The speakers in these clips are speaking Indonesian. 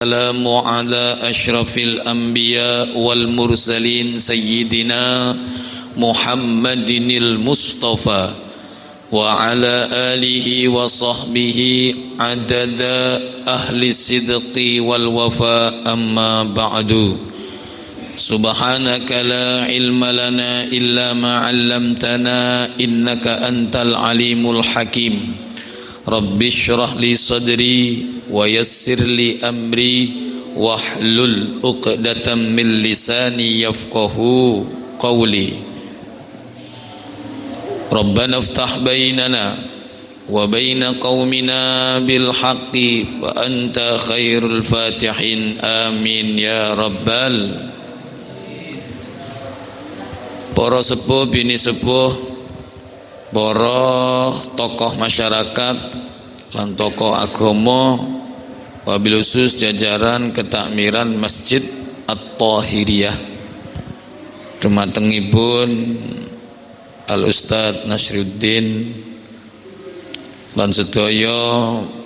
السلام على أشرف الأنبياء والمرسلين سيدنا محمد المصطفى وعلى آله وصحبه عدد أهل الصدق والوفاء أما بعد سبحانك لا علم لنا إلا ما علمتنا إنك أنت العليم الحكيم رب اشرح لي صدري ويسر لي أمري واحلل عقدة من لساني يفقه قولي ربنا افتح بيننا وبين قومنا بالحق وأنت خير الفاتحين آمين يا رب Para sepuh bini sepuh, para tokoh masyarakat lan tokoh agama, wabil khusus jajaran ketakmiran Masjid At-Tahiriyah dumatengipun Al Ustadz Nasruddin lan sedaya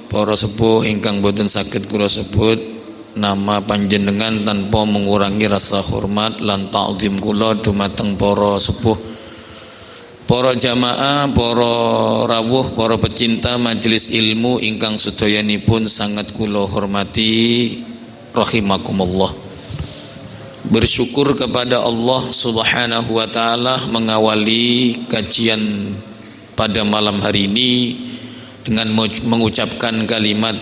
para sepuh ingkang boten saged kula sebut nama panjenengan tanpa mengurangi rasa hormat lan ta'zim kula dumateng para sepuh, para jamaah, para rawuh, para pecinta majelis ilmu ingkang sedayanipun sangat kula hormati rahimakumullah. Bersyukur kepada Allah Subhanahu wa taala mengawali kajian pada malam hari ini dengan mengucapkan kalimat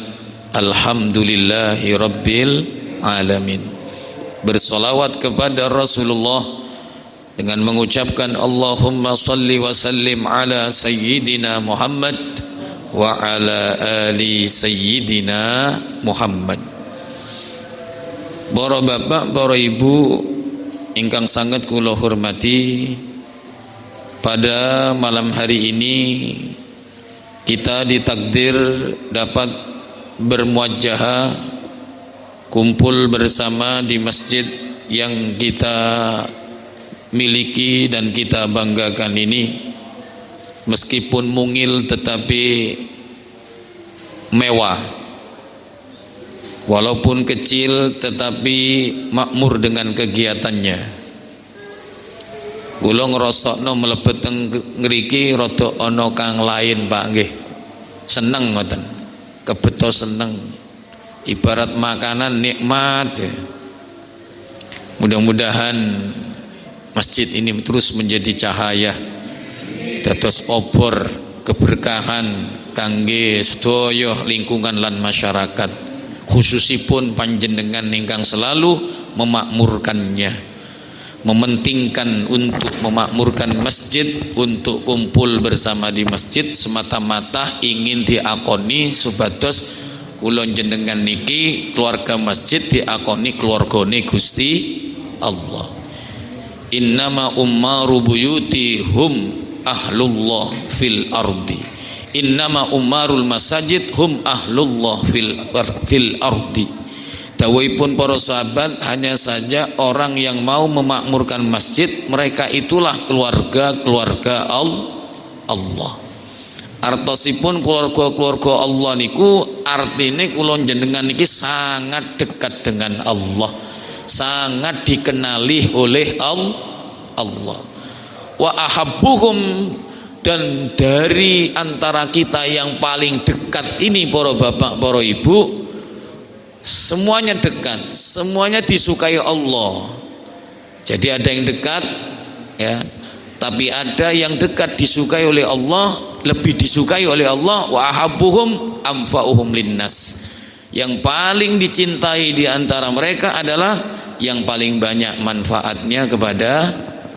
alhamdulillahi rabbil alamin. Bersolawat kepada Rasulullah dengan mengucapkan Allahumma salli wa sallim ala sayyidina Muhammad wa ala ali sayyidina Muhammad. Para bapak, para ibu ingkang sangat kula hormati, pada malam hari ini kita ditakdir dapat bermuajahah kumpul bersama di masjid yang kita miliki dan kita banggakan ini, meskipun mungil tetapi mewah, walaupun kecil tetapi makmur dengan kegiatannya. Kula ngrasakno mlebet teng ngriki rada ana kang lain Pak nggih. Seneng ngoten. Kebeto seneng, ibarat makanan nikmat ya. Mudah-mudahan masjid ini terus menjadi cahaya dados obor keberkahan kangge sedaya lingkungan lan masyarakat, khususipun panjenengan ingkang selalu memakmurkannya, mementingkan untuk memakmurkan masjid, untuk kumpul bersama di masjid semata-mata ingin diakoni supados kula jenengan niki keluarga masjid diakoni keluargane Gusti Allah. Innama ummaru buyuti hum ahlullah fil ardi. Innama ummarul masajid hum ahlullah fil ardi. Dawuhipun para sahabat, hanya saja orang yang mau memakmurkan masjid, mereka itulah keluarga Allah. Artosipun keluarga Allah niku artine kula jenengan niki sangat dekat dengan Allah, sangat dikenali oleh Allah. Wa ahabbuhum, dan dari antara kita yang paling dekat ini para bapak, para ibu, semuanya dekat, semuanya disukai Allah. Jadi ada yang dekat ya, tapi ada yang dekat disukai oleh Allah, lebih disukai oleh Allah. Wa ahabbuhum anfa'uhum linnas, yang paling dicintai di antara mereka adalah yang paling banyak manfaatnya kepada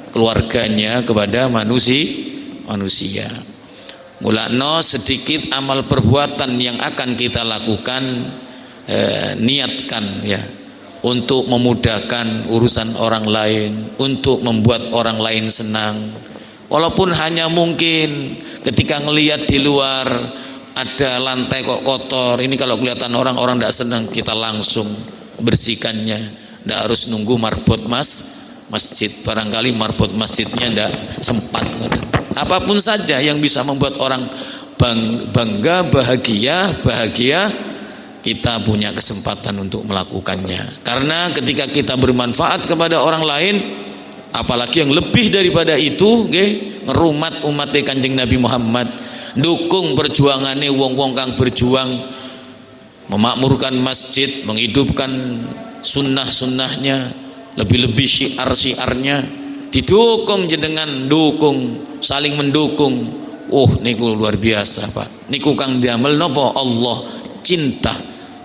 keluarganya, kepada manusia. Mulakno sedikit amal perbuatan yang akan kita lakukan, niatkan ya, untuk memudahkan urusan orang lain, untuk membuat orang lain senang. Walaupun hanya mungkin ketika ngelihat di luar ada lantai kok kotor, ini kalau kelihatan orang tidak senang, kita langsung bersihkannya. Tidak harus nunggu marbot masjid, barangkali marbot masjidnya tidak sempat. Apapun saja yang bisa membuat orang bangga, bahagia kita punya kesempatan untuk melakukannya. Karena ketika kita bermanfaat kepada orang lain, apalagi yang lebih daripada itu, ngerumat umat Kanjeng Nabi Muhammad, dukung perjuangannya wong-wong kang berjuang memakmurkan masjid, menghidupkan sunnah-sunnahnya, lebih-lebih syiar-syiarnya, didukung jenengan, dukung, saling mendukung. Niku luar biasa Pak. Niku kang diamel nopo Allah cinta,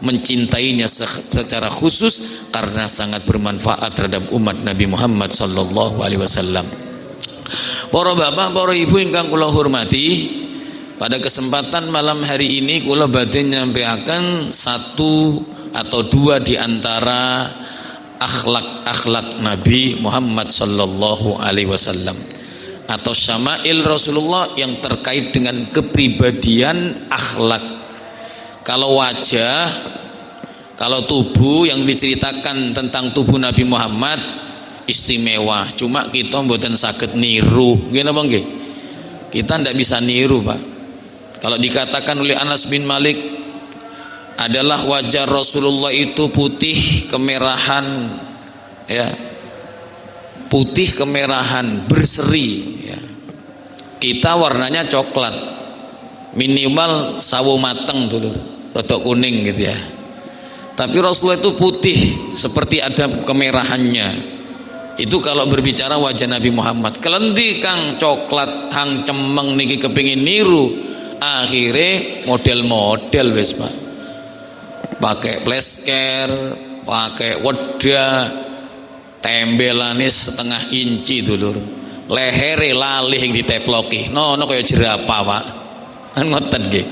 mencintainya secara khusus karena sangat bermanfaat terhadap umat Nabi Muhammad sallallahu alaihi wasallam. Para bapak, para ibu ingkang kula hormati, pada kesempatan malam hari ini kula badhe nyampaikan satu atau dua di antara akhlak-akhlak Nabi Muhammad sallallahu alaihi wasallam atau syama'il Rasulullah yang terkait dengan kepribadian akhlak. Kalau wajah, kalau tubuh yang diceritakan tentang tubuh Nabi Muhammad istimewa, cuma kita mboten saged niru, nggih napa nggih? Kita ndak bisa niru, Pak. Kalau dikatakan oleh Anas bin Malik adalah wajah Rasulullah itu putih kemerahan, ya, putih kemerahan berseri, ya. Kita warnanya coklat, minimal sawo mateng dulu, rotok kuning gitu ya. Tapi Rasulullah itu putih seperti ada kemerahannya. Itu kalau berbicara wajah Nabi Muhammad. Kelendi kang coklat hang cemeng niki kepingin niru, akhirnya model-model wis Pak. Pakai plesker, pakai wedah, tembelane setengah inci dulur, lehere lalih yang diteploki, no kayak jerapah Pak. Kan ngoten nggih.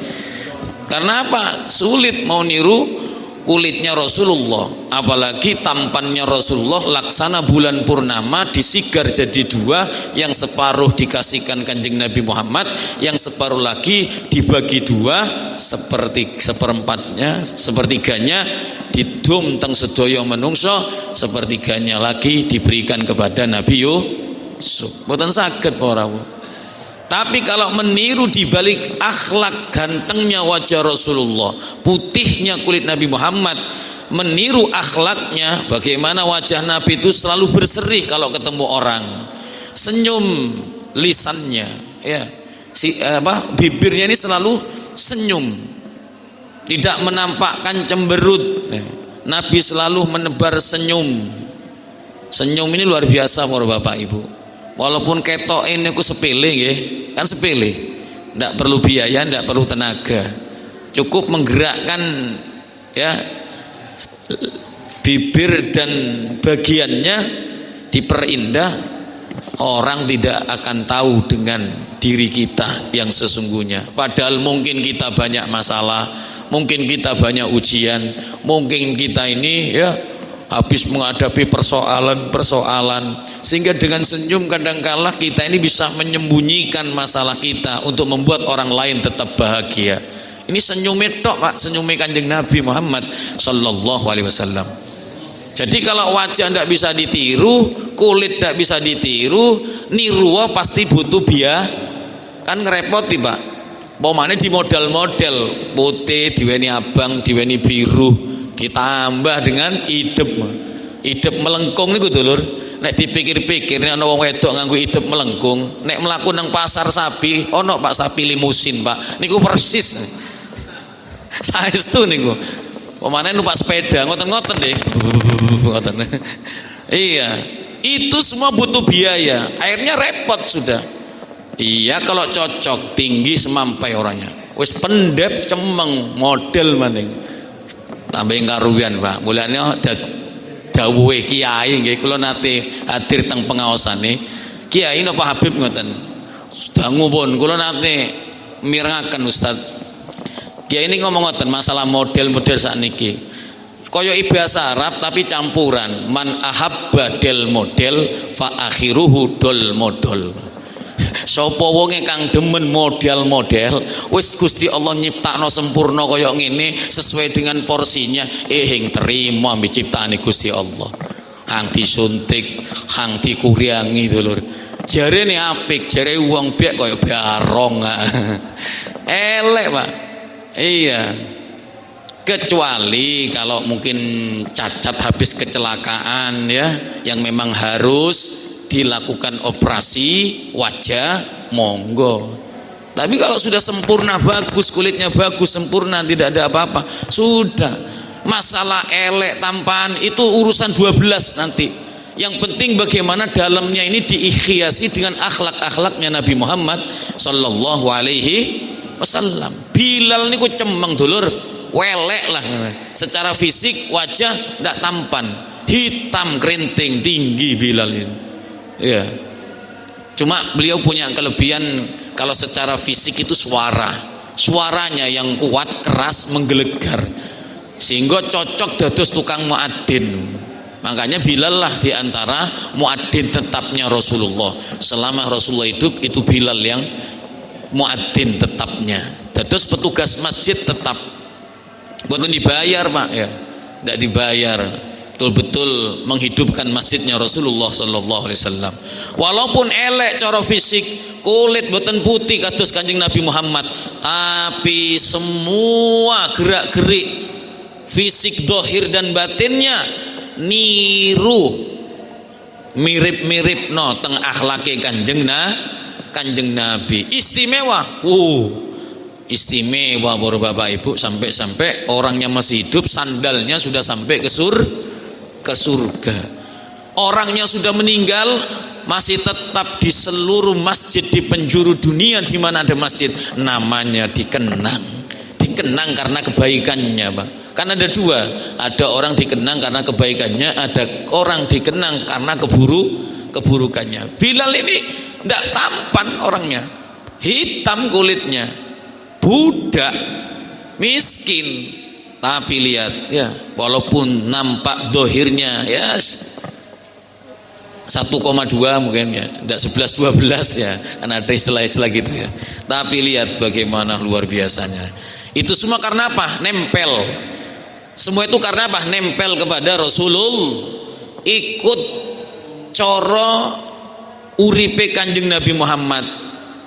Karena apa? Sulit mau niru kulitnya Rasulullah, apalagi tampannya Rasulullah laksana bulan purnama disigar jadi dua, yang separuh dikasihkan Kanjeng Nabi Muhammad, yang separuh lagi dibagi dua, seperti seperempatnya, sepertiganya didum teng sedaya menungso, sepertiganya lagi diberikan kepada Nabi Yusuf. Mboten saged ora. Tapi kalau meniru di balik akhlak gantengnya wajah Rasulullah, putihnya kulit Nabi Muhammad, meniru akhlaknya, bagaimana wajah Nabi itu selalu berseri kalau ketemu orang, senyum lisannya, ya, bibirnya ini selalu senyum, tidak menampakkan cemberut. Nabi selalu menebar senyum. Senyum ini luar biasa para bapak ibu. Walaupun ketok ini aku sepele ya, kan sepele, tidak perlu biaya, tidak perlu tenaga, cukup menggerakkan ya bibir dan bagiannya diperindah, orang tidak akan tahu dengan diri kita yang sesungguhnya. Padahal mungkin kita banyak masalah, mungkin kita banyak ujian, mungkin kita ini ya habis menghadapi persoalan, sehingga dengan senyum kadangkala kita ini bisa menyembunyikan masalah kita untuk membuat orang lain tetap bahagia. Ini senyumnya tok Pak, senyumnya Kanjeng Nabi Muhammad sallallahu alaihi wasallam. Jadi kalau wajah tidak bisa ditiru, kulit tidak bisa ditiru, niru pasti butuh biaya, kan ngerepoti Pak. Pomane di model-model putih, diweni abang, diweni biru, ditambah dengan idep melengkung niku dulur. Nek dipikir-pikir nek ana wong wedok nganggo idep melengkung, nek mlaku nang pasar sapi, ono Pak sapi limusin Pak. Niku persis. Saestu niku. Pemane numpak sepeda ngoten-ngoten nggih. Ngoten. Iya, itu semua butuh biaya. Akhirnya repot sudah. Iya, kalau cocok tinggi semampai orangnya. Wis pendep cemeng model maning. Tambahin karuwian Pak, mulane dawuhe kiai nggih, kula nate hadir teng pengaosane kiai napa Habib ngoten. Dangu pun kula nate mirengaken Ustaz. Kiai ini ngomong ngoten masalah model-model sakniki. Kaya bahasa Arab tapi campuran. Man ahabba del model fa akhiruhu dol model. Sapa wonge kang demen model-model, wis Gusti Allah nyiptakno sempurna kaya ngene sesuai dengan porsinya, hing terima ambil ciptaane Gusti Allah. Hang disuntik, hang dikurangi dulur. Jarene apik, jare wong biak kaya barong. Elek Pak. Iya. kecuali kalau mungkin cacat habis kecelakaan ya, yang memang harus dilakukan operasi wajah, monggo. Tapi kalau sudah sempurna, bagus, kulitnya bagus, sempurna, tidak ada apa-apa, sudah. Masalah elek tampan itu urusan 12 nanti. Yang penting bagaimana dalamnya ini diikhiasi dengan akhlak-akhlaknya Nabi Muhammad sallallahu alaihi wasallam. Bilal niku cemeng dulur, welek lah. Secara fisik wajah tidak tampan, hitam kerinting, tinggi Bilal itu. Ya. Cuma beliau punya kelebihan, kalau secara fisik itu suaranya yang kuat, keras, menggelegar, sehingga cocok dados tukang muadzin. Makanya Bilal lah diantara muadzin tetapnya Rasulullah. Selama Rasulullah hidup itu Bilal yang muadzin tetapnya. Dados petugas masjid tetap, bukan dibayar Pak ya, tidak dibayar. Betul-betul menghidupkan masjidnya Rasulullah sallallahu alaihi wasallam. Walaupun elek cara fisik, kulit boten putih kados Kanjeng Nabi Muhammad, tapi semua gerak-gerik fisik dohir dan batinnya niru, mirip-mirip no teng akhlake kanjeng Nabi. Istimewa, istimewa bapak ibu, sampai orangnya masih hidup, sandalnya sudah sampai ke surga. Orangnya sudah meninggal, masih tetap di seluruh masjid di penjuru dunia di mana ada masjid, namanya dikenang karena kebaikannya Pak. Kan ada dua, ada orang dikenang karena kebaikannya, ada orang dikenang karena keburukannya. Bilal ini tidak tampan orangnya, hitam kulitnya, budak, miskin, tapi lihat ya, walaupun nampak dohirnya ya 1,2 mungkin ya, tidak 11-12 ya, kan ada istilah-istilah gitu ya. Tapi lihat bagaimana luar biasanya. Itu semua karena apa? Nempel. Semua itu karena apa? Nempel kepada Rasulullah, ikut coro uripe Kanjeng Nabi Muhammad,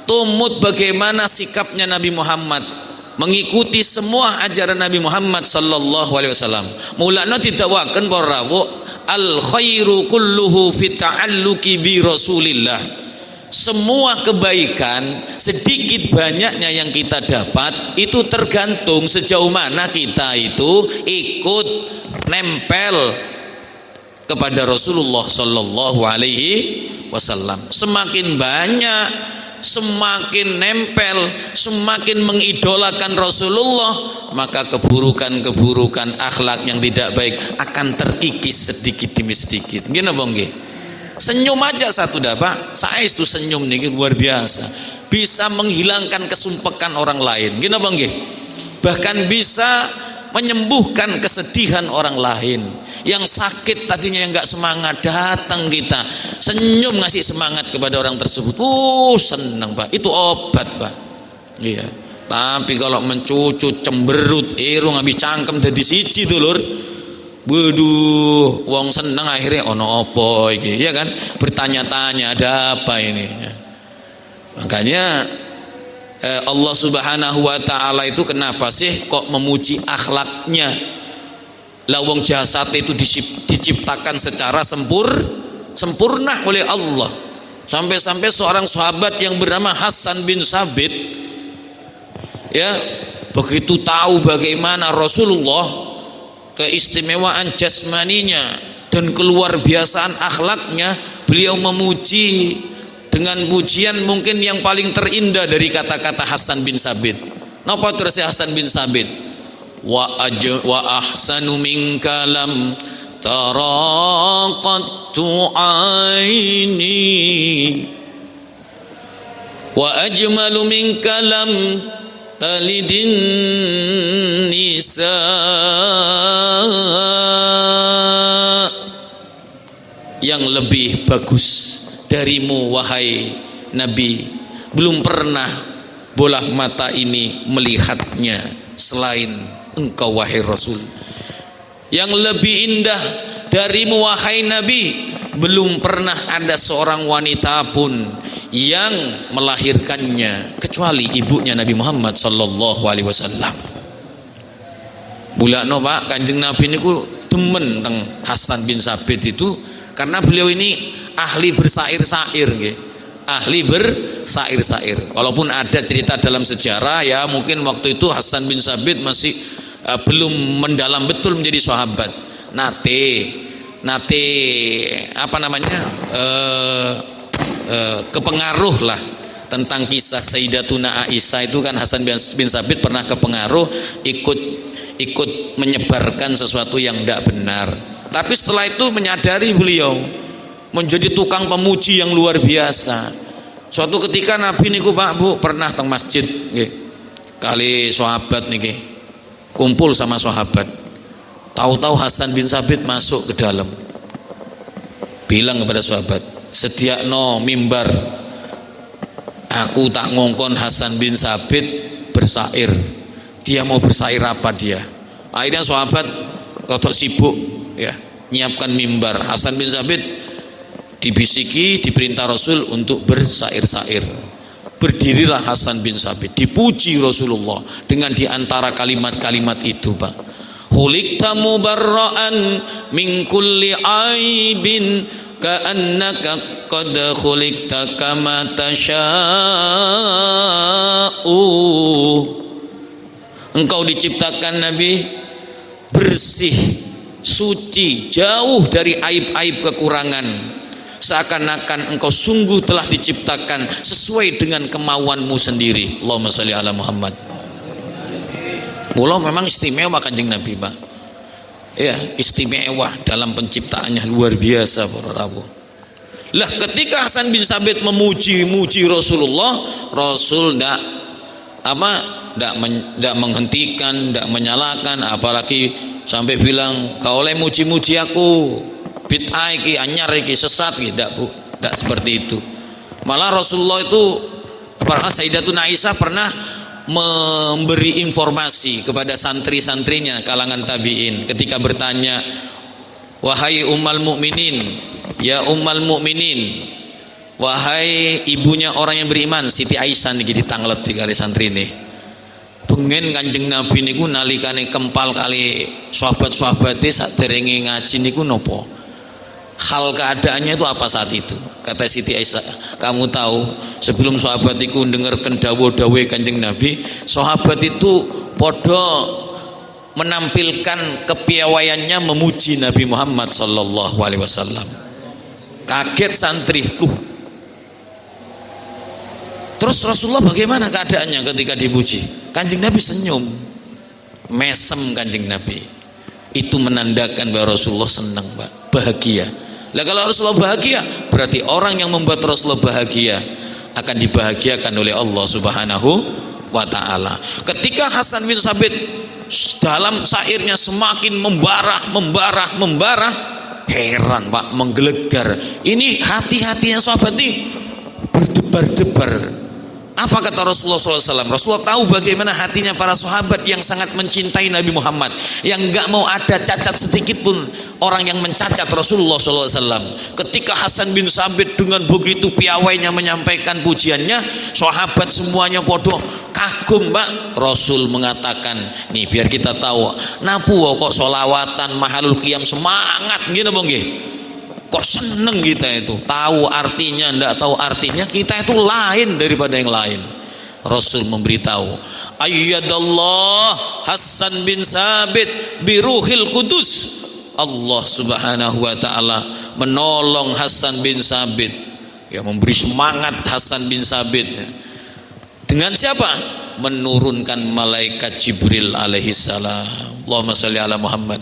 tumut bagaimana sikapnya Nabi Muhammad, mengikuti semua ajaran Nabi Muhammad sallallahu alaihi wasallam. Mulanya didakwakan para rawuh, al khairu kulluhu fi ta'alluqi bi Rasulillah. Semua kebaikan sedikit banyaknya yang kita dapat itu tergantung sejauh mana kita itu ikut nempel kepada Rasulullah sallallahu alaihi wasallam. Semakin banyak, semakin nempel, semakin mengidolakan Rasulullah, maka keburukan-keburukan akhlak yang tidak baik akan terkikis sedikit demi sedikit. Gini bang, senyum aja satu dah Pak, saya itu senyum nih luar biasa, bisa menghilangkan kesumpekan orang lain. Gini bang, bahkan bisa menyembuhkan kesedihan orang lain. Yang sakit tadinya yang nggak semangat, datang kita senyum ngasih semangat kepada orang tersebut. Senang Pak, itu obat Pak. Iya. Tapi kalau mencucut, cemberut, irung habis cangkem dari siji dulur, waduh, wong seneng akhirnya ono opo iki, ya kan? Bertanya-tanya ada apa ini. Makanya Allah Subhanahu wa taala itu kenapa sih kok memuji akhlaknya? Lah wong jasad itu diciptakan secara sempurna oleh Allah. Sampai-sampai seorang sahabat yang bernama Hasan bin Sabit ya, begitu tahu bagaimana Rasulullah, keistimewaan jasmaninya dan keluar biasaan akhlaknya, beliau memuji dengan pujian mungkin yang paling terindah dari kata-kata Hasan bin Sabit. Napa terus Hasan bin Sabit? Wa ahsanu minka lam taraqattu aini wa ajmalu minka lam talidin nisa. Yang lebih bagus darimu wahai Nabi, belum pernah bola mata ini melihatnya selain engkau wahai Rasul. Yang lebih indah darimu wahai Nabi, belum pernah ada seorang wanita pun yang melahirkannya kecuali ibunya Nabi Muhammad sallallahu alaihi wasallam. Bulakno Pak, Kanjeng Nabi niku demen teng Hasan bin Sabit itu karena beliau ini ahli bersair-sair nggih. Ahli bersair-sair. Walaupun ada cerita dalam sejarah ya mungkin waktu itu Hasan bin Sabit masih belum mendalam betul menjadi sahabat. Nate apa namanya? Kepengaruh lah tentang kisah Sayyidatuna Aisyah itu kan Hasan bin Sabit pernah kepengaruh ikut menyebarkan sesuatu yang tidak benar. Tapi setelah itu menyadari beliau menjadi tukang pemuji yang luar biasa. Suatu ketika Nabi niku Pak Bu pernah teng masjid nggih. Kali sahabat niki kumpul sama sahabat. Tahu-tahu Hasan bin Sabit masuk ke dalam. Bilang kepada sahabat, "Sediakno mimbar. Aku tak ngongkon Hasan bin Sabit bersair. Dia mau bersair apa dia?" Akhirnya sahabat rodok sibuk ya, nyiapkan mimbar. Hasan bin Sabit dibisiki, diperintah Rasul untuk bersair-sair. Berdirilah Hasan bin Sabit, dipuji Rasulullah dengan diantara kalimat-kalimat itu Pak. Khuliqta mubarra'an min kulli aibin ka'annaka qad khuliqta kama tasha'u. Engkau diciptakan Nabi bersih, suci, jauh dari aib-aib kekurangan. Seakan-akan engkau sungguh telah diciptakan sesuai dengan kemauanmu sendiri. Allahumma sholli ala Muhammad. Mula memang istimewa Kanjeng Nabi Pak. Ya, istimewa dalam penciptaannya luar biasa para rawuh. Lah ketika Hasan bin Sabit memuji-muji Rasulullah, Rasul tidak menghentikan, tidak menyalahkan, apalagi sampai bilang kau oleh muji-muji aku bid'ah iki anyar iki sesat iki. Tidak Bu, tidak seperti itu. Malah Rasulullah itu Sayyidatuna Aisyah pernah memberi informasi kepada santri-santrinya kalangan tabi'in ketika bertanya, wahai ummul mukminin, ya ummul mukminin, wahai ibunya orang yang beriman, Siti Aisyah niki ditanglet kali santri ini. Pengen Kanjeng Nabi niku nalikane kempal kali sahabat-sahabate saderenge ngaji niku nopo? Hal keadaannya itu apa saat itu? Kata Siti Aisyah, kamu tahu sebelum sahabat itu dengarkan dawuh-dawuh Kanjeng Nabi, sahabat itu podo menampilkan kepiawaiannya memuji Nabi Muhammad sallallahu alaihi wasallam. Kaget santri, terus Rasulullah bagaimana keadaannya ketika dipuji? Kanjeng Nabi senyum, mesem Kanjeng Nabi. Itu menandakan bahwa Rasulullah senang Pak, bahagia. Lah kalau Rasulullah bahagia, berarti orang yang membuat Rasulullah bahagia akan dibahagiakan oleh Allah Subhanahu wa taala. Ketika Hasan bin Sabit dalam syairnya semakin membara, heran Pak, menggelegar. Ini hati-hatinya sahabat ini berdebar-debar. Apa kata Rasulullah SAW? Rasulullah tahu bagaimana hatinya para sahabat yang sangat mencintai Nabi Muhammad, yang nggak mau ada cacat sedikit pun orang yang mencacat Rasulullah SAW. Ketika Hasan bin Sabit dengan begitu piawainya menyampaikan pujiannya, sahabat semuanya podo kagum Pak. Rasul mengatakan, nih biar kita tahu, napu kok solawatan mahalul qiyam semangat gitu bang nggih. Kok seneng kita itu, tahu artinya ndak tahu artinya, kita itu lain daripada yang lain. Rasul memberitahu, ayyadallah Hasan bin Sabit biruhil kudus. Allah Subhanahu wa taala menolong Hasan bin Sabit, ya, memberi semangat Hasan bin Sabit. Dengan siapa? Menurunkan malaikat Jibril alaihi salam. Allahumma sholli ala Muhammad.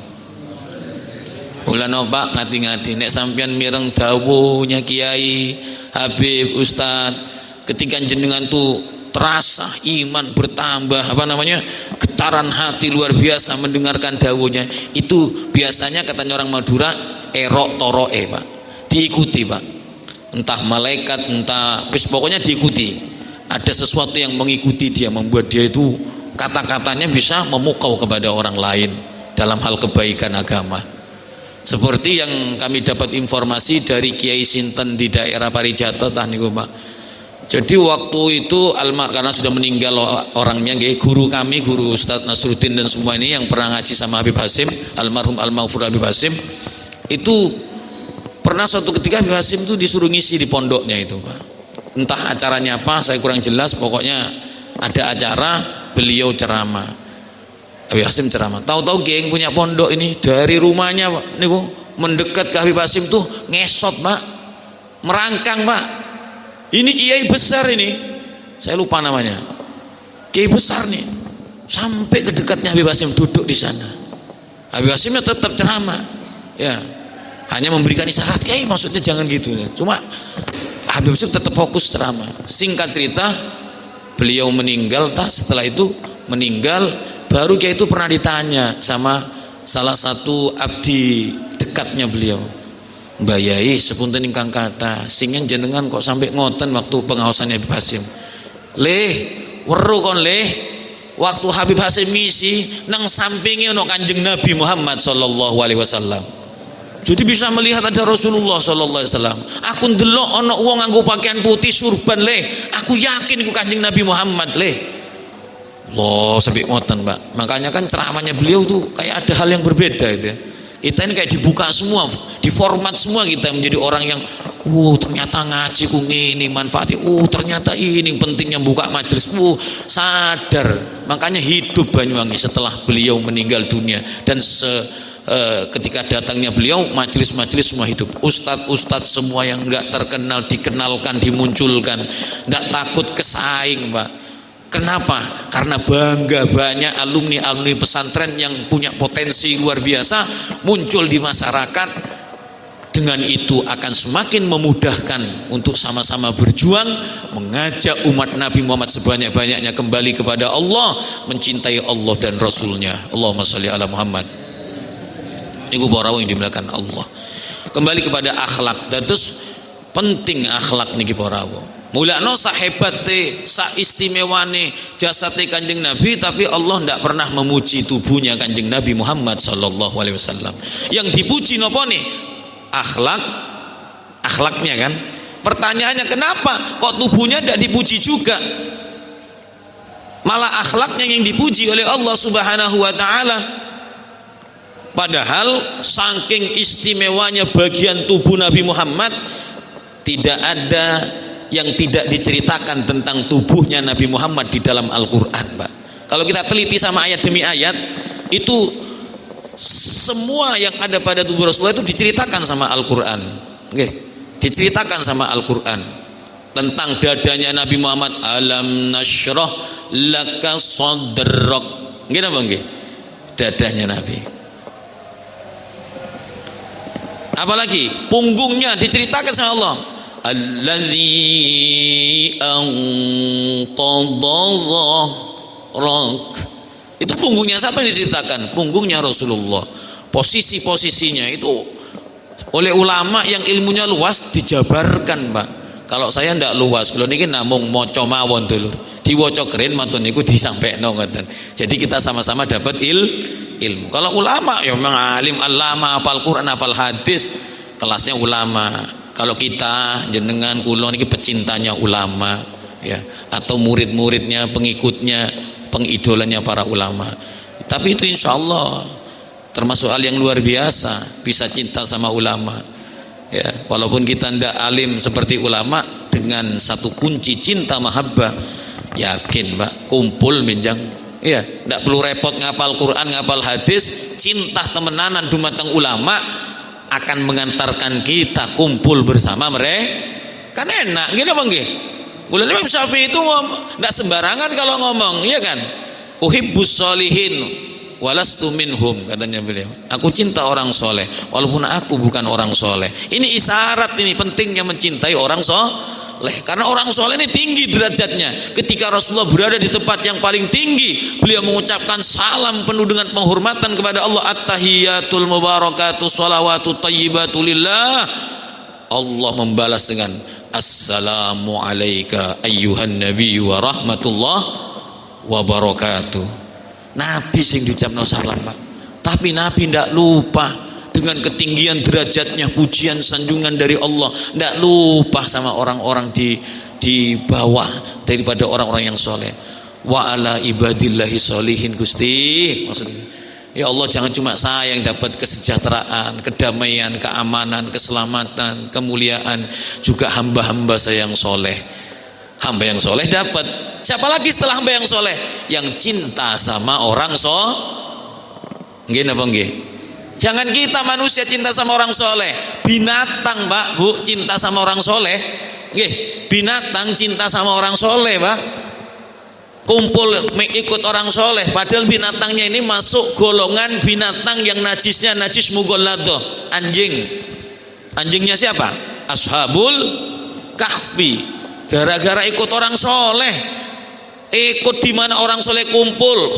Ulama Pak ngati-ngati nek sampean mireng dawuhnya Kiai, Habib, Ustad, ketika jenengan tuh terasa iman bertambah, getaran hati luar biasa mendengarkan dawuhnya, itu biasanya katanya orang Madura erok toroe Pak, diikuti Pak, entah malaikat entah pokoknya diikuti, ada sesuatu yang mengikuti dia, membuat dia itu kata-katanya bisa memukau kepada orang lain dalam hal kebaikan agama. Seperti yang kami dapat informasi dari Kiai Sinten di daerah Parijata tah niku Pak. Jadi waktu itu karena sudah meninggal orangnya, guru kami, guru Ustadz Nasruddin dan semua ini yang pernah ngaji sama Habib Hasim, almarhum Al-Maghfur Habib Hasim, itu pernah suatu ketika Habib Hasim itu disuruh ngisi di pondoknya itu, Pak. Entah acaranya apa, saya kurang jelas, pokoknya ada acara beliau ceramah. Habib Hasim ceramah. Tahu-tahu geng punya pondok ini dari rumahnya, Pak, niku mendekat ke Habib Hasim tuh ngesot, Pak, merangkang, Pak. Ini kiai besar ini, saya lupa namanya, kiai besar nih, sampai ke dekatnya Habib Hasim duduk di sana. Habib Hasimnya tetap ceramah, ya, hanya memberikan isyarat, kiai maksudnya jangan gitu. Cuma Habib Hasim tetap fokus ceramah. Singkat cerita, beliau meninggal. Setelah itu meninggal, baru kiai itu pernah ditanya sama salah satu abdi dekatnya beliau, Mbak Yai sepunten ingkang kata singen jenengan kok sampai ngoten waktu pengawasannya Habib Hasim. Leh, weru kon leh, waktu Habib Hasim misi nang sampingnya ono Kanjeng Nabi Muhammad sallallahu alaihi wasallam. Jadi bisa melihat ada Rasulullah sallallahu alaihi wasallam. Aku ndelok ono wong nganggo pakaian putih surban leh. Aku yakin iku Kanjeng Nabi Muhammad leh. Loh, sampai ngoten, Pak. Makanya kan ceramahnya beliau tuh kayak ada hal yang berbeda itu ya. Kita ini kayak dibuka semua, diformat semua, kita menjadi orang yang ternyata ngaji ku ngene manfaatnya, ternyata ini pentingnya buka majelis, sadar. Makanya hidup Banyuwangi setelah beliau meninggal dunia, dan ketika datangnya beliau, majelis-majelis semua hidup. Ustadz-ustadz semua yang enggak terkenal dikenalkan, dimunculkan, enggak takut kesaing, Pak. Kenapa? Karena bangga banyak alumni pesantren yang punya potensi luar biasa muncul di masyarakat. Dengan itu akan semakin memudahkan untuk sama-sama berjuang mengajak umat Nabi Muhammad sebanyak-banyaknya kembali kepada Allah, mencintai Allah dan Rasulnya. Allahumma sholli ala Muhammad. Iku para yang dimuliakan Allah. Kembali kepada akhlak. Dados penting akhlak niki para mulakno sahebate saistimewane jasate Kanjeng Nabi, tapi Allah tidak pernah memuji tubuhnya Kanjeng Nabi Muhammad sallallahu alaihi wasallam. Yang dipuji napa nih? Akhlaknya kan. Pertanyaannya, kenapa kok tubuhnya tidak dipuji juga? Malah akhlaknya yang dipuji oleh Allah Subhanahu wa taala. Padahal saking istimewanya bagian tubuh Nabi Muhammad, tidak ada yang tidak diceritakan tentang tubuhnya Nabi Muhammad di dalam Al-Quran, Pak. Kalau kita teliti sama ayat demi ayat, itu semua yang ada pada tubuh Rasulullah itu diceritakan sama Al-Quran. Oke, diceritakan sama Al-Quran tentang dadanya Nabi Muhammad. Alam nashrah laka sadrak. Nggih napa nggih? Dadanya Nabi. Apalagi punggungnya diceritakan sama Allah. Allazi anqadha dhahrak. Itu punggungnya siapa yang diceritakan? Punggungnya Rasulullah. Posisi-posisinya itu oleh ulama yang ilmunya luas dijabarkan, Pak. Kalau saya ndak luas, kalau niki namung maca mawon dulur. Diwaca keren mantun niku disampaikan ngoten. Jadi kita sama-sama dapat ilmu. Kalau ulama ya memang alim, allama, hafal Quran, hafal hadis, kelasnya ulama. Kalau kita jenengan kula niki pecintanya ulama ya, atau murid-muridnya, pengikutnya, pengidolanya para ulama. Tapi itu insya Allah termasuk hal yang luar biasa, bisa cinta sama ulama ya. Walaupun kita ndak alim seperti ulama, dengan satu kunci cinta mahabbah, yakin Pak, kumpul minjang ya, ndak perlu repot ngapal Quran, ngapal hadis, cinta temenanan dumateng ulama akan mengantarkan kita kumpul bersama mereka. Kan enak gini apa nggih? Mulane Imam Syafi'i itu enggak sembarangan kalau ngomong, iya kan? Uhibbus sholihin walastu minhum, katanya beliau. Aku cinta orang soleh walaupun aku bukan orang soleh. Ini isyarat, ini pentingnya mencintai orang soleh. Karena orang soleh ini tinggi derajatnya. Ketika Rasulullah berada di tempat yang paling tinggi, beliau mengucapkan salam penuh dengan penghormatan kepada Allah. At-tahiyatul mubarakatuh sholawatu tayyibatu lillah. Allah membalas dengan assalamu alayka ayyuhan nabi wa rahmatullah wa barakatuh. Nabi sing diucapno salam, Pak. Tapi Nabi tidak lupa dengan ketinggian derajatnya, pujian sanjungan dari Allah, tidak lupa sama orang-orang di di bawah daripada orang-orang yang soleh. Wa ala ibadillahi solihin Gusti, maksudnya ya Allah, jangan cuma saya yang dapat kesejahteraan, kedamaian, keamanan, keselamatan, kemuliaan, juga hamba-hamba saya yang soleh. Hamba yang soleh dapat. Siapa lagi setelah hamba yang soleh? Yang cinta sama orang nggih napa nggih? Jangan kita manusia cinta sama orang soleh, binatang Pak Bu cinta sama orang soleh. Nggih, binatang cinta sama orang soleh Pak, kumpul ikut orang soleh, padahal binatangnya ini masuk golongan binatang yang najisnya najis mughalladah. Anjingnya siapa? Ashabul Kahfi. Gara-gara ikut orang soleh, ikut di mana orang soleh kumpul,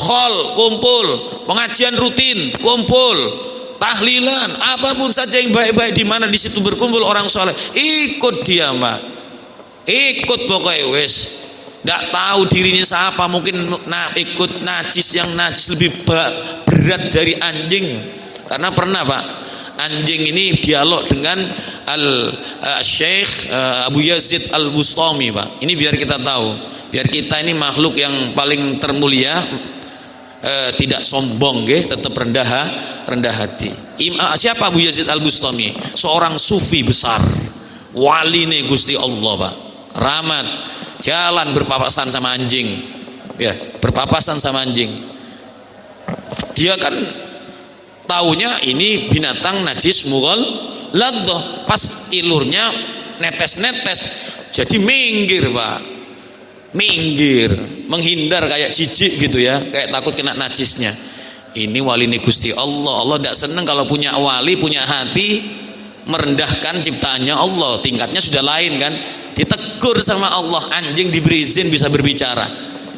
kumpul, pengajian rutin kumpul, tahlilan, apapun saja yang baik-baik di mana di situ berkumpul orang soleh, ikut dia Mbak, ikut pokoknya wes. Tidak tahu dirinya siapa, mungkin ikut najis yang najis lebih berat dari anjing. Karena pernah Pak, anjing ini dialog dengan Syekh Abu Yazid Al-Bustami Pak. Ini biar kita tahu, biar kita ini makhluk yang paling termulia, tidak sombong, tetap rendah hati. Siapa Abu Yazid Al-Bustami? Seorang sufi besar, wali nih Gusti Allah Pak, keramat, jalan berpapasan sama anjing, ya berpapasan sama anjing. Dia kan taunya ini binatang najis mughalladah, pas ilurnya netes-netes, jadi minggir Pak, minggir, menghindar kayak jijik gitu ya, kayak takut kena najisnya. Ini wali ini Gusti Allah. Allah tidak senang kalau punya wali, punya hati merendahkan ciptaannya Allah, tingkatnya sudah lain kan. Ditegur sama Allah, anjing diberi izin bisa berbicara.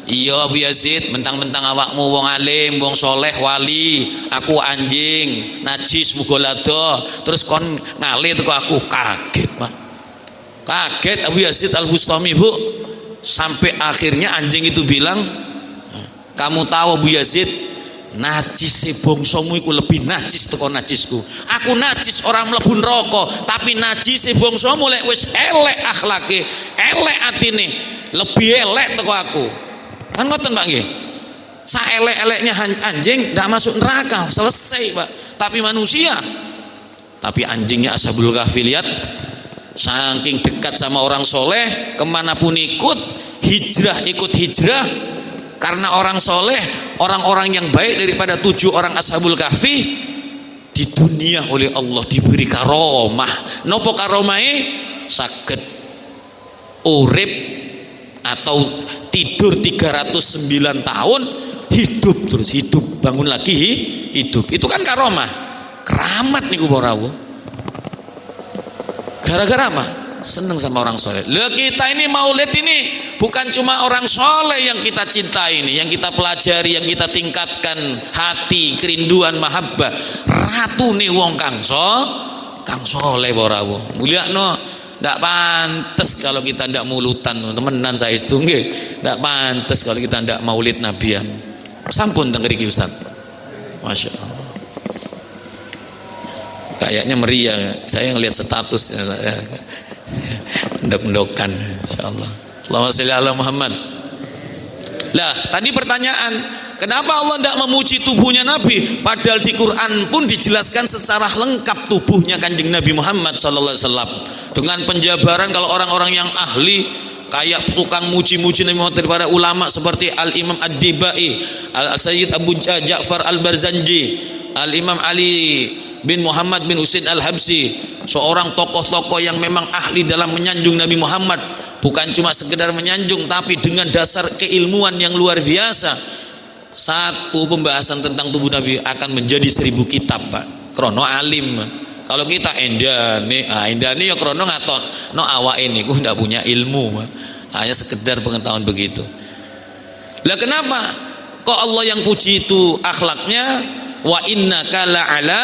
Iya Abu Yazid, mentang-mentang awakmu wong alim, wong soleh, wali, aku anjing najis mughalladah, terus kon ngalih teko aku. Kaget Pak, kaget Abu Yazid Al-Bustami Bu, sampai akhirnya anjing itu bilang, kamu tahu Abu Yazid, najis bongsomu iku lebih najis teko najisku. Aku najis orang mlebu neraka, tapi najis bongsomu lek wis elek akhlake, elek atine, lebih elek teko aku. Kan ngoten Pak nggih. Saelek-eleknya anjing ndak masuk neraka, selesai Pak. Tapi manusia, tapi anjingnya Ashabul Kahfi, lihat saking dekat sama orang soleh, kemanapun ikut hijrah, karena orang soleh, orang-orang yang baik daripada 7 orang Ashabul Kahfi di dunia oleh Allah diberi karomah. Nopo karomahe? Saged urip atau tidur 309 tahun, hidup terus, hidup, bangun lagi, hidup. Itu kan karomah, keramat niku para rawuh. Gara-gara apa? Seneng sama orang soleh. Loh, kita ini maulid ini bukan cuma orang soleh yang kita cintai ini, yang kita pelajari, yang kita tingkatkan hati, kerinduan, mahabbah. Ratu nih wong kang soleh para rawuh. Mulyakno. Tidak pantas kalau kita tidak mulutan, temenan saya itu nggih. Tidak pantas kalau kita tidak maulid nabian. Sampun teng mriki Ustaz. Masya Allah. Kayaknya meriah. Saya ngelihat status ndok-ndokan insyaallah. Allahumma sholli ala Muhammad. Lah, tadi pertanyaan, kenapa Allah tidak memuji tubuhnya Nabi? Padahal di Quran pun dijelaskan secara lengkap tubuhnya Kanjeng Nabi Muhammad sallallahu alaihi wasallam. Dengan penjabaran kalau orang-orang yang ahli kayak tukang muji-muji Nabi Muhammad daripada ulama seperti Al-Imam Ad-Dibai, Al-Sayyid Abu Ja'far Al-Barzanji, Al-Imam Ali bin Muhammad bin Husain Al-Habsi, seorang tokoh-tokoh yang memang ahli dalam menyanjung Nabi Muhammad, bukan cuma sekedar menyanjung tapi dengan dasar keilmuan yang luar biasa. Satu pembahasan tentang tubuh Nabi akan menjadi 1000 kitab Pak, krono alim. Kalau kita endane ya krono ngaton no awak ini ku ndak punya ilmu, hanya sekedar pengetahuan begitu. Lah kenapa kok Allah yang puji itu akhlaknya? Wa innaka la'ala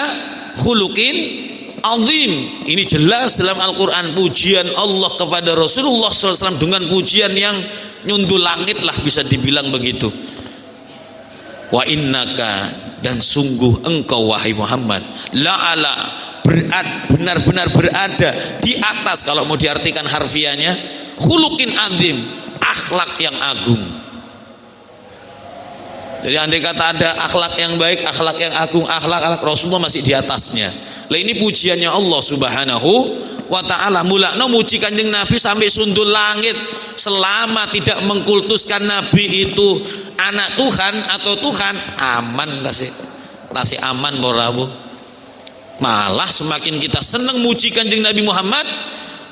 khuluqin azim. Ini jelas dalam Al-Quran pujian Allah kepada Rasulullah SAW dengan pujian yang nyundul langit lah, bisa dibilang begitu. Wa innaka, dan sungguh engkau wahai Muhammad, la'ala, benar-benar berada di atas. Kalau mau diartikan harfiahnya, khuluqin azim, akhlak yang agung. Jadi andai kata ada akhlak yang baik, akhlak yang agung, akhlak Rasulullah masih di atasnya. Lah ini pujiannya Allah Subhanahu wa ta'ala. Mulakno muji Kanjeng Nabi sampai sundul langit, selama tidak mengkultuskan Nabi itu anak Tuhan atau Tuhan, aman tasih aman borabu. Malah semakin kita senang muji Kanjeng Nabi Muhammad,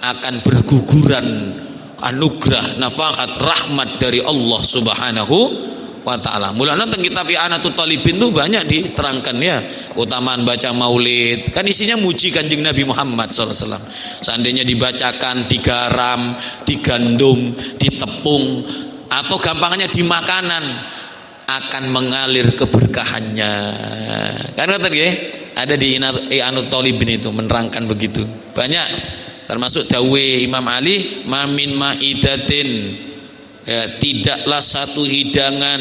akan berguguran anugerah, nafahat, rahmat dari Allah Subhanahu wa ta'ala. Mulanya tentang kitab I'anatul Talibin itu banyak diterangkan ya, keutamaan baca maulid, kan isinya muji Kanjeng Nabi Muhammad SAW. Seandainya dibacakan, digaram, digandum, ditepung, atau gampangnya di makanan, akan mengalir keberkahannya. Karena tadi ada di I'anatul Talibin itu menerangkan begitu banyak, termasuk dawe Imam Ali, mamin ma'idatin, ya, tidaklah satu hidangan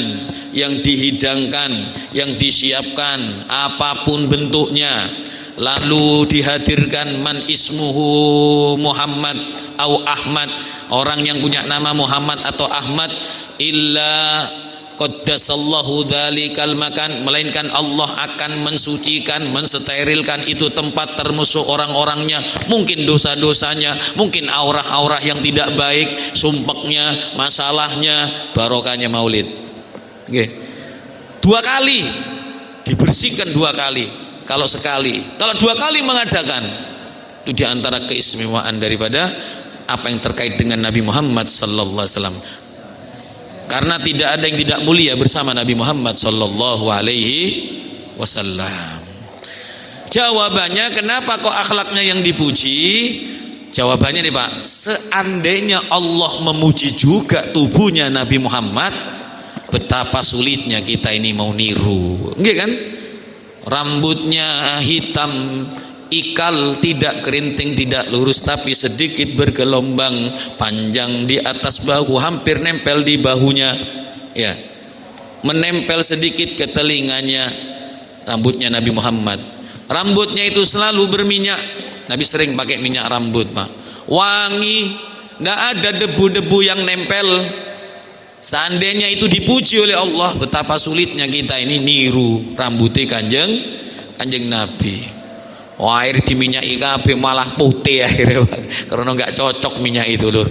yang dihidangkan, yang disiapkan apapun bentuknya, lalu dihadirkan man ismuhu Muhammad au Ahmad, orang yang punya nama Muhammad atau Ahmad, illa qaddasallahu dzalikal makan, melainkan Allah akan mensucikan, mensterilkan itu tempat, termasuk orang-orangnya, mungkin dosa-dosanya, mungkin aurah-aurah yang tidak baik, sumpeknya, masalahnya, barokahnya maulid. Oke. 2 kali dibersihkan, 2 kali. Kalau sekali, kalau 2 kali mengadakan, itu diantara keistimewaan daripada apa yang terkait dengan Nabi Muhammad sallallahu alaihi wasallam. Karena tidak ada yang tidak mulia bersama Nabi Muhammad sallallahu alaihi wasallam. Jawabannya kenapa kok akhlaknya yang dipuji? Jawabannya nih Pak, seandainya Allah memuji juga tubuhnya Nabi Muhammad, betapa sulitnya kita ini mau niru. Enggak kan? Rambutnya hitam ikal, tidak kerinting, tidak lurus, tapi sedikit bergelombang, panjang di atas bahu, hampir nempel di bahunya, ya, menempel sedikit ke telinganya. Rambutnya Nabi Muhammad, rambutnya itu selalu berminyak. Nabi sering pakai minyak rambut Pak, wangi, tidak ada debu-debu yang nempel. Seandainya itu dipuji oleh Allah, betapa sulitnya kita ini niru rambutnya kanjeng Nabi. Wah, air diminyaki kabeh malah putih akhirnya karena nggak cocok minyak itu lur.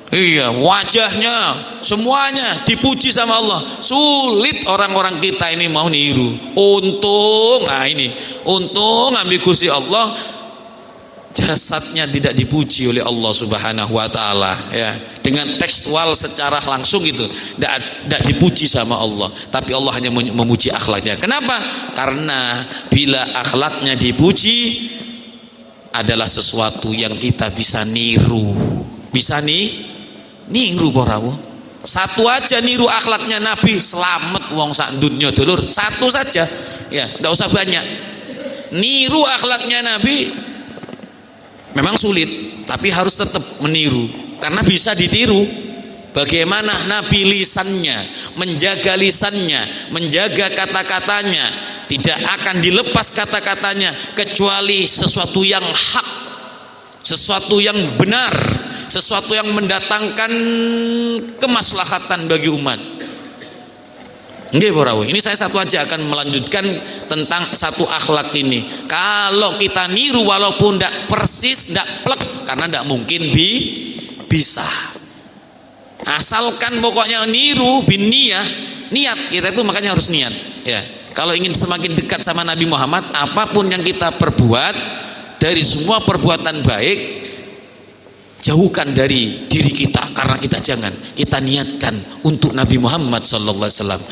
Iya, wajahnya semuanya dipuji sama Allah. Sulit orang-orang kita ini mau niru. Untung, nah ini untung ambil Gusti Allah, jasadnya tidak dipuji oleh Allah Subhanahu wa ta'ala, ya, dengan tekstual secara langsung itu tidak dipuji sama Allah, tapi Allah hanya memuji akhlaknya. Kenapa? Karena bila akhlaknya dipuji adalah sesuatu yang kita bisa niru, bisa niru borawo. Satu aja niru akhlaknya Nabi, selamat wong sak dunya dulur. Satu saja, ya, tidak usah banyak. Niru akhlaknya Nabi memang sulit, tapi harus tetap meniru karena bisa ditiru. Bagaimana Nabi lisannya, menjaga kata-katanya, tidak akan dilepas kata-katanya kecuali sesuatu yang hak, sesuatu yang benar, sesuatu yang mendatangkan kemaslahatan bagi umat. Nggih borawo, ini saya satu aja akan melanjutkan tentang satu akhlak ini. Kalau kita niru walaupun tidak persis, tidak plek, karena tidak mungkin bisa. Asalkan pokoknya niru bin niat kita itu, makanya harus niat. Ya, kalau ingin semakin dekat sama Nabi Muhammad, apapun yang kita perbuat dari semua perbuatan baik, jauhkan dari diri kita, karena kita niatkan untuk Nabi Muhammad sallallahu alaihi wasallam.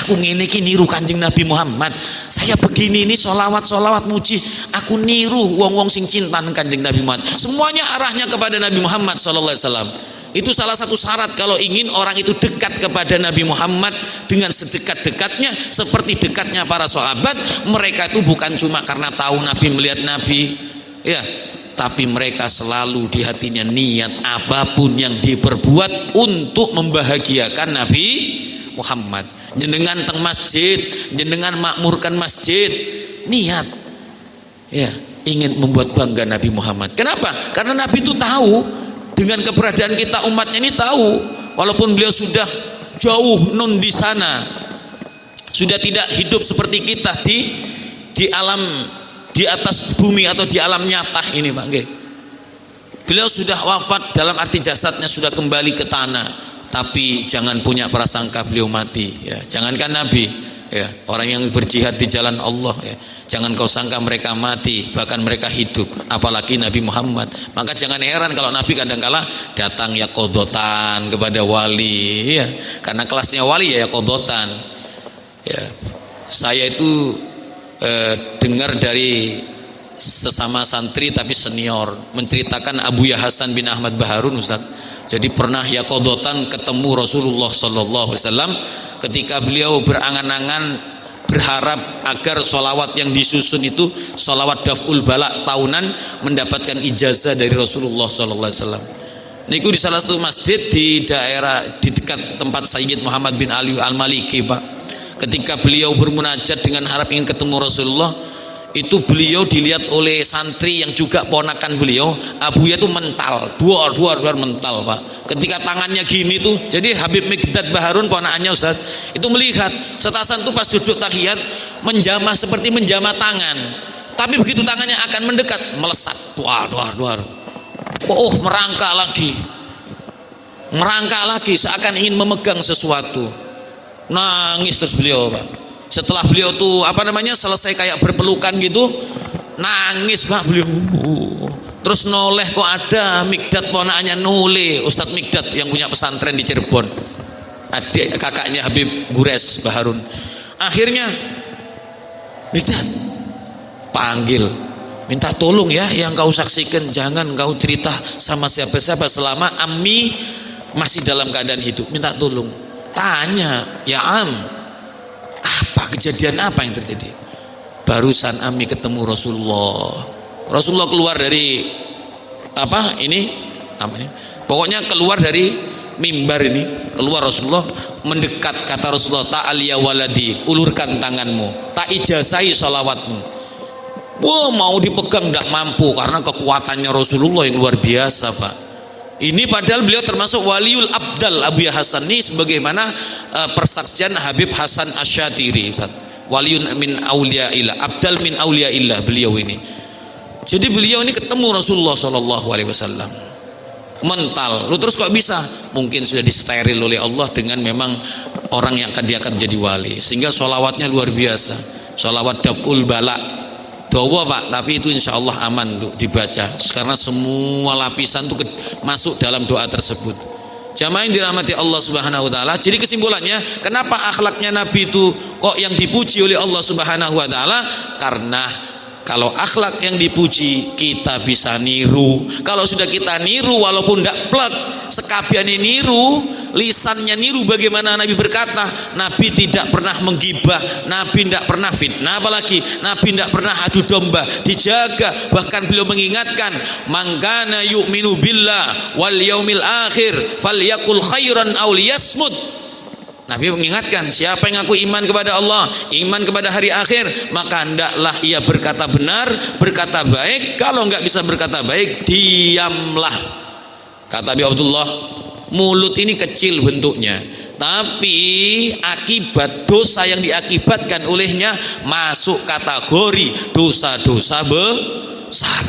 Aku ngene iki niru Kanjeng Nabi Muhammad, saya begini ini solawat muji, aku niru wong-wong sing cinta Kanjeng Nabi Muhammad. Semuanya arahnya kepada Nabi Muhammad sallallahu alaihi wasallam. Itu salah satu syarat kalau ingin orang itu dekat kepada Nabi Muhammad dengan sedekat-dekatnya, seperti dekatnya para sahabat. Mereka itu bukan cuma karena tahu Nabi, melihat Nabi, ya, tapi mereka selalu di hatinya niat apapun yang diperbuat untuk membahagiakan Nabi Muhammad. Jenengan teng masjid, jenengan makmurkan masjid, niat, ya, ingin membuat bangga Nabi Muhammad. Kenapa? Karena Nabi itu tahu Dengan keberadaan kita umatnya ini tahu, walaupun beliau sudah jauh nun di sana, sudah tidak hidup seperti kita di alam, di atas bumi atau di alam nyata ini, Pak. Beliau sudah wafat dalam arti jasadnya sudah kembali ke tanah, tapi jangan punya prasangka beliau mati, ya. Jangankan Nabi, ya, orang yang berjihad di jalan Allah, ya. Jangan kau sangka mereka mati, bahkan mereka hidup, apalagi Nabi Muhammad. Maka jangan heran kalau Nabi kadang-kala datang ya kodotan kepada wali, ya. Karena kelasnya wali ya kodotan, ya. Saya itu dengar dari sesama santri tapi senior menceritakan Abuya Hasan bin Ahmad Baharun, Ustaz. Jadi pernah ya kodotan ketemu Rasulullah Sallallahu Alaihi Wasallam ketika beliau berangan-angan berharap agar sholawat yang disusun itu sholawat daf'ul balak tahunan mendapatkan ijazah dari Rasulullah Sallallahu Alaihi Wasallam. Niku di salah satu masjid di daerah di dekat tempat Sayyid Muhammad bin Ali Al-Maliki, Pak. Ketika beliau bermunajat dengan harap ingin ketemu Rasulullah, itu beliau dilihat oleh santri yang juga ponakan beliau, Abuya itu mental, duar mental, Pak. Ketika tangannya gini tuh, jadi Habib Mikdad Baharun ponakannya, Ustaz, itu melihat setasan tuh pas duduk tahiyat menjamah seperti menjamah tangan, tapi begitu tangannya akan mendekat melesat, duar. Kok merangkak lagi seakan ingin memegang sesuatu. Nangis terus beliau, Pak. Setelah beliau tuh selesai kayak berpelukan gitu, nangis, Pak, beliau. Terus noleh, kok ada Mikdad ponakannya noleh, Ustadz Mikdad yang punya pesantren di Cirebon, adik kakaknya Habib Gures Baharun. Akhirnya Mikdad panggil, minta tolong ya, yang kau saksikan jangan kau cerita sama siapa-siapa selama Ami masih dalam keadaan hidup. Minta tolong, tanya ya Am, apa kejadian apa yang terjadi? Barusan Ami ketemu Rasulullah keluar dari pokoknya keluar dari mimbar ini, keluar Rasulullah mendekat, kata Rasulullah, ta'al ya waladi, ulurkan tanganmu, tak ijazahi sholawatmu. Wah, mau dipegang tidak mampu karena kekuatannya Rasulullah yang luar biasa, Pak. Ini padahal beliau termasuk waliul abdal. Abuya Hasan ini sebagaimana persaksian Habib Hasan Asyatiri, waliun min auliyaillah, abdal min auliyaillah beliau ini. Jadi beliau ini ketemu Rasulullah Sallallahu Alaihi Wasallam mental. Lu terus kok bisa? Mungkin sudah disteril oleh Allah dengan memang orang yang dia akan menjadi wali, sehingga sholawatnya luar biasa. Sholawat daf'ul balak dawa, Pak, tapi itu insya Allah aman untuk dibaca karena semua lapisan itu masuk dalam doa tersebut. Jamaah yang dirahmati Allah Subhanahu wa taala. Jadi kesimpulannya, kenapa akhlaknya Nabi itu kok yang dipuji oleh Allah Subhanahu wa taala? Karena kalau akhlak yang dipuji kita bisa niru. Kalau sudah kita niru walaupun tidak plek, sekabiannya niru, lisannya niru, bagaimana Nabi berkata, Nabi tidak pernah menggibah, Nabi tidak pernah fitnah, apalagi Nabi tidak pernah adu domba, dijaga. Bahkan beliau mengingatkan, man kana yu'minu billah wal yaumil akhir falyakul khairan aw liyasmut. Nabi mengingatkan, siapa yang ngaku iman kepada Allah, iman kepada hari akhir, maka hendaklah ia berkata benar, berkata baik. Kalau enggak bisa berkata baik, diamlah. Kata Abi Abdullah, mulut ini kecil bentuknya, tapi akibat dosa yang diakibatkan olehnya masuk kategori dosa-dosa besar.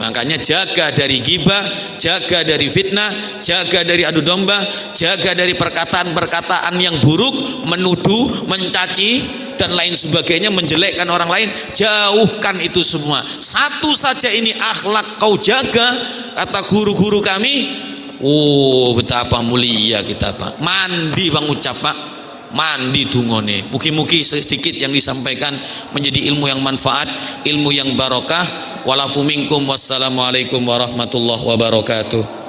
Makanya jaga dari ghibah, jaga dari fitnah, jaga dari adu domba, jaga dari perkataan-perkataan yang buruk, menuduh, mencaci dan lain sebagainya, menjelekkan orang lain. Jauhkan itu semua. Satu saja ini akhlak kau jaga, kata guru-guru kami. Oh, betapa mulia kita, Pak. Mandi bang ucap, Pak. Mandi dungone. Mugi-mugi sedikit yang disampaikan menjadi ilmu yang manfaat, ilmu yang barokah. Walafu minkum, wassalamualaikum warahmatullahi wabarakatuh.